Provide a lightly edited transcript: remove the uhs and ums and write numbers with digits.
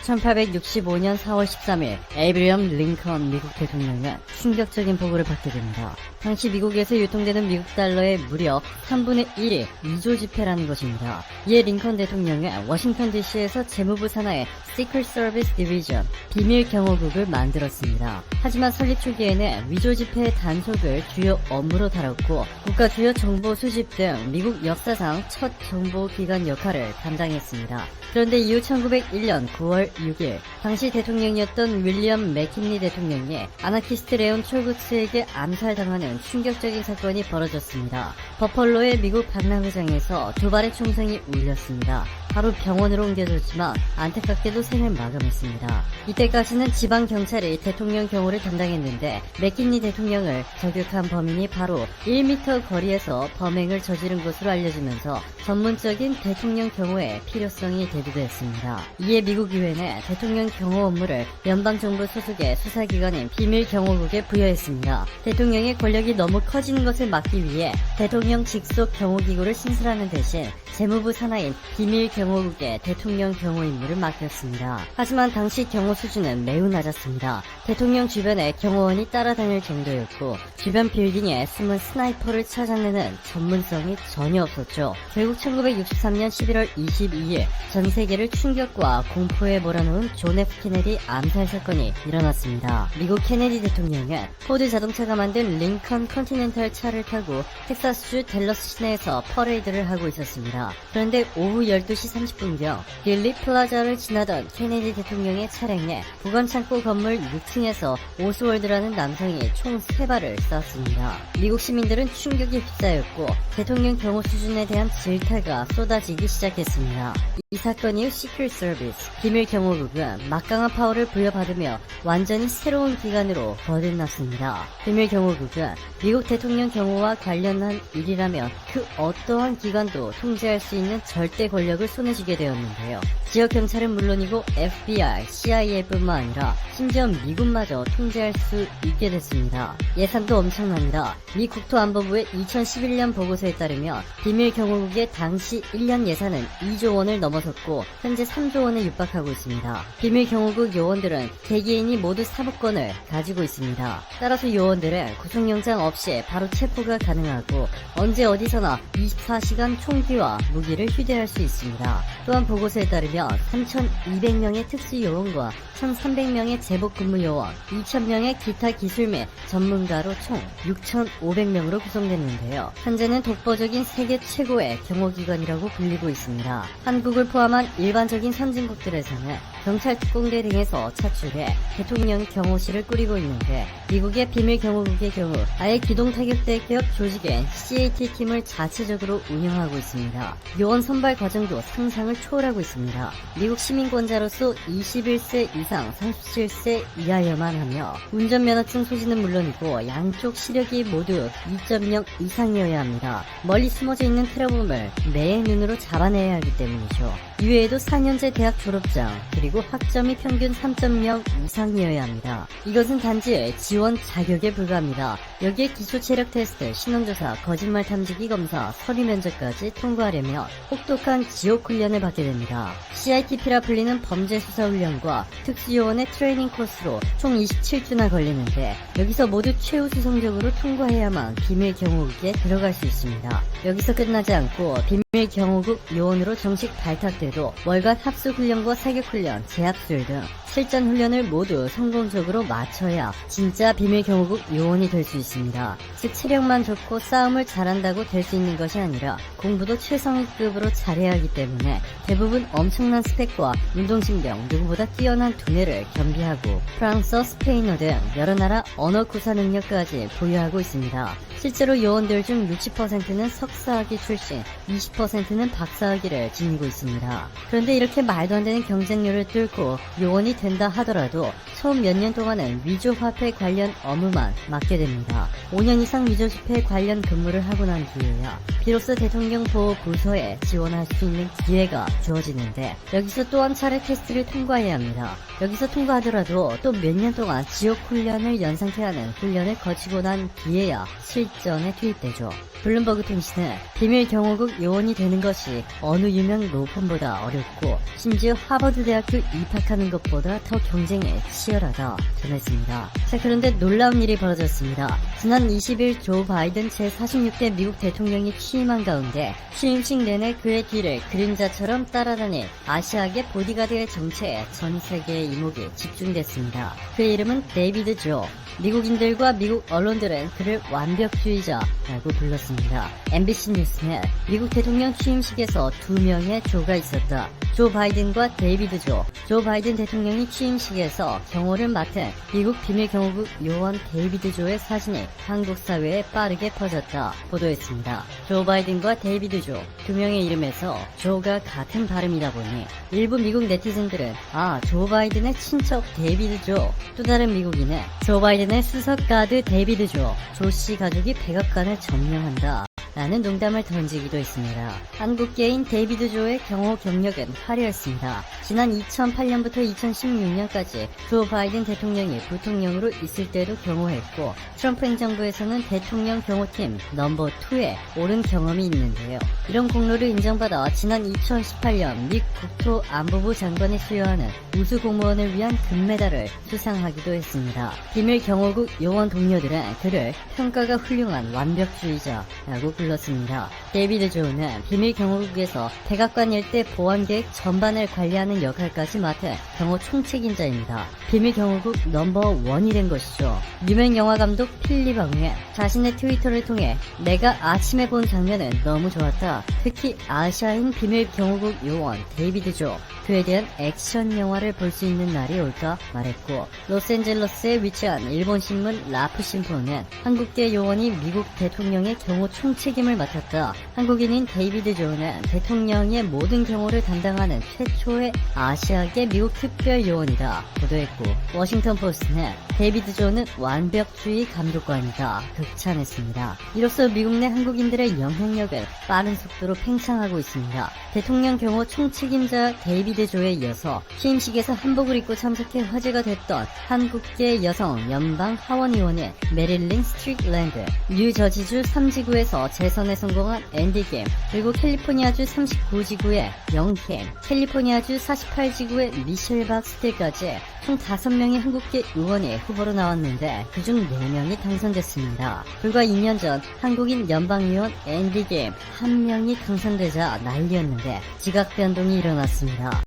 1865년 4월 13일 에이브리엄 링컨 미국 대통령은 충격적인 보고를 받게 됩니다. 당시 미국에서 유통되는 미국 달러의 무려 3분의 1이 위조 지폐라는 것입니다. 이에 링컨 대통령은 워싱턴 DC에서 재무부 산하의 Secret Service Division 비밀 경호국을 만들었습니다. 하지만 설립 초기에는 위조 지폐의 단속을 주요 업무로 다뤘고 국가 주요 정보 수집 등 미국 역사상 첫 정보기관 역할을 담당했습니다. 그런데 이후 1901년 9월 6일 당시 대통령이었던 윌리엄 맥킨리 대통령이 아나키스트 레온 촐구츠에게 암살당하는 충격적인 사건이 벌어졌습니다. 버펄로의 미국 박람회장에서 두 발의 총성이 울렸습니다. 바로 병원으로 옮겨졌지만 안타깝게도 생을 마감했습니다. 이때까지는 지방경찰이 대통령 경호를 담당했는데 맥킨리 대통령을 저격한 범인이 바로 1m 거리에서 범행을 저지른 것으로 알려지면서 전문적인 대통령 경호의 필요성이 대두됐습니다. 이에 미국 의회는 대통령 경호 업무를 연방정부 소속의 수사기관인 비밀경호국에 부여했습니다. 대통령의 권력이 너무 커지는 것을 막기 위해 대통령 직속 경호기구를 신설하는 대신 재무부 산하인 비밀경호국에 대통령 경호 임무를 맡겼습니다. 하지만 당시 경호 수준은 매우 낮았습니다. 대통령 주변에 경호원이 따라다닐 정도였고 주변 빌딩에 숨은 스나이퍼를 찾아내는 전문성이 전혀 없었죠. 결국 1963년 11월 22일 전 세계를 충격과 공포에 몰아넣은 존 F 케네디 암살 사건이 일어났습니다. 미국 케네디 대통령은 포드 자동차가 만든 링컨 컨티넨탈 차를 타고 텍사스주 댈러스 시내에서 퍼레이드를 하고 있었습니다. 그런데 오후 12시 30분경 딜리 플라자를 지나던 케네디 대통령의 차량에 보관창고 건물 6층에서 오스월드라는 남성이 총 3발을 쐈습니다. 미국 시민들은 충격에 휩싸였고 대통령 경호 수준에 대한 질타가 쏟아지기 시작했습니다. 이 사건 이후 시크릿 서비스, 비밀경호국은 막강한 파워를 부여받으며 완전히 새로운 기관으로 거듭났습니다. 비밀경호국은 미국 대통령 경호와 관련한 일이라면 그 어떠한 기관도 통제할 수 있는 절대 권력을 손에 쥐게 되었는데요. 지역 경찰은 물론이고 FBI, CIA뿐만 아니라 심지어 미군마저 통제할 수 있게 됐습니다. 예산도 엄청납니다. 미 국토안보부의 2011년 보고서에 따르면 비밀경호국의 당시 1년 예산은 2조 원을 넘어섰고 현재 3조 원에 육박하고 있습니다. 비밀경호국 요원들은 개개인이 모두 사법권을 가지고 있습니다. 따라서 요원들은 구속영장 없이 바로 체포가 가능하고 언제 어디서나 24시간 총기와 무기를 휴대할 수 있습니다. 또한 보고서에 따르면 3,200명의 특수요원과 1,300명의 제복근무요원, 2,000명의 기타 기술 및 전문가로 총 6,500명으로 구성됐는데요. 현재는 독보적인 세계 최고의 경호기관이라고 불리고 있습니다. 한국을 포함한 일반적인 선진국들에서는 경찰 특공대 등에서 차출해 대통령 경호실을 꾸리고 있는데 미국의 비밀경호국의 경우 아예 기동타격대격 조직인 CAT팀을 자체적으로 운영하고 있습니다. 요원 선발 과정도 상상을 초월하고 있습니다. 미국 시민권자로서 21세 이상 37세 이하여만 하며 운전면허증 소지는 물론이고 양쪽 시력이 모두 2.0 이상이어야 합니다. 멀리 숨어져 있는 테러범을 매의 눈으로 잡아내야 하기 때문이죠. 이외에도 4년제 대학 졸업장 그리고 학점이 평균 3.0 이상이어야 합니다. 이것은 단지 지원 자격에 불과합니다. 여기에 기초체력 테스트, 신원조사, 거짓말 탐지기 검사, 서류 면접까지 통과하려면 혹독한 지옥 훈련을 받게 됩니다. CITP라 불리는 범죄수사훈련과 특수요원의 트레이닝 코스로 총 27주나 걸리는데 여기서 모두 최우수 성적으로 통과해야만 비밀경호국에 들어갈 수 있습니다. 여기서 끝나지 않고 비밀경호국 요원으로 정식 발탁돼도 월간 합숙훈련과 사격훈련, 재합술 등 실전 훈련을 모두 성공적으로 마쳐야 진짜 비밀경호국 요원이 될 수 있습니다. 즉 체력만 좋고 싸움을 잘한다고 될 수 있는 것이 아니라 공부도 최상위급으로 잘해야 하기 때문에 대부분 엄청난 스펙과 운동신경, 누구보다 뛰어난 두뇌를 겸비하고 프랑스어, 스페인어 등 여러 나라 언어 구사 능력까지 보유하고 있습니다. 실제로 요원들 중 60%는 석사학위 출신, 20%는 박사학위를 지니고 있습니다. 그런데 이렇게 말도 안 되는 경쟁률을 뚫고 요원이 된다 하더라도 처음 몇 년 동안은 위조 화폐 관련 업무만 맡게 됩니다. 5년 이상 위조 지폐 관련 근무를 하고 난 뒤에야 비로소 대통령 보호 부서에 지원할 수 있는 기회가 주어지는데, 여기서 또 한 차례 테스트를 통과해야 합니다. 여기서 통과하더라도 또 몇 년 동안 지역 훈련을 연상케 하는 훈련을 거치고 난 뒤에야 실전에 투입되죠. 블룸버그 통신은 비밀 경호국 요원이 되는 것이 어느 유명 로펌보다 어렵고 심지어 하버드 대학교 입학하는 것보다 더 경쟁이 치열하다 전했습니다. 자, 그런데 놀라운 일이 벌어졌습니다. 지난 20일 조 바이든 제46대 미국 대통령이 취임한 가운데 취임식 내내 그의 뒤를 그림자처럼 따라다닌 아시아계 보디가드의 정체에 전 세계의 이목이 집중됐습니다. 그의 이름은 데이비드 조. 미국인들과 미국 언론들은 그를 완벽주의자라고 불렀습니다. MBC 뉴스는 미국 대통령 취임식에서 2명의 조가 있었다. 조 바이든과 데이비드 조. 조 바이든 대통령이 취임식에서 경호를 맡은 미국 비밀경호국 요원 데이비드 조의 사진이 한국 사회에 빠르게 퍼졌다 보도했습니다. 조 바이든과 데이비드 조, 2명의 이름에서 조가 같은 발음이다 보니 일부 미국 네티즌들은 조 바이든의 친척 데이비드 조, 또 다른 미국인은 조 바이든의 수석 가드 데이비드 조, 조씨 가족이 백악관을 점령한다 라는 농담을 던지기도 했습니다. 한국계인 데이비드 조의 경호 경력은 화려했습니다. 지난 2008년부터 2016년까지 조 바이든 대통령이 부통령으로 있을 때도 경호했고, 트럼프 행정부에서는 대통령 경호팀 넘버 2에 오른 경험이 있는데요. 이런 공로를 인정받아 지난 2018년 미 국토안보부 장관이 수여하는 우수 공무원을 위한 금메달을 수상하기도 했습니다. 비밀 경호국 요원 동료들은 그를 평가가 훌륭한 완벽주의자라고 불렀습니다. 데이비드 조는 비밀 경호국에서 백악관 일대 보안 계획 전반을 관리하는 역할까지 맡은 경호 총책임자입니다. 비밀 경호국 넘버 1이 된 것이죠. 유명 영화 감독 필립 앙은 자신의 트위터를 통해 내가 아침에 본 장면은 너무 좋았다. 특히 아시아인 비밀 경호국 요원 데이비드 조. 그에 대한 액션 영화를 볼 수 있는 날이 올까 말했고, 로스앤젤레스에 위치한 일본 신문 라프 신문은 한국계 요원이 미국 대통령의 경호 총책임을 맡았다. 한국인인 데이비드 조는 대통령의 모든 경호를 담당하는 최초의 아시아계 미국 특별 요원이다 보도했고, 워싱턴 포스트는 데이비드 조는 완벽주의 감독관이다 극찬했습니다. 이로써 미국 내 한국인들의 영향력을 빠른 속도로 팽창하고 있습니다. 대통령 경호 총책임자 데이비드 조에 이어서 취임식에서 한복을 입고 참석해 화제가 됐던 한국계 여성 연방 하원의원인 메릴린 스트릭랜드, 뉴저지주 3지구에서 재선에 성공한 앤디 김, 그리고 캘리포니아주 39지구의 영캠, 캘리포니아주 48지구의 미셸 박스틸까지 총 5명의 한국계 의원이 후보로 나왔는데 그중 4명이 당선됐습니다. 불과 2년 전 한국인 연방의원 앤디 김 1명이 당선되자 난리였는데 지각 변동이 일어났습니다.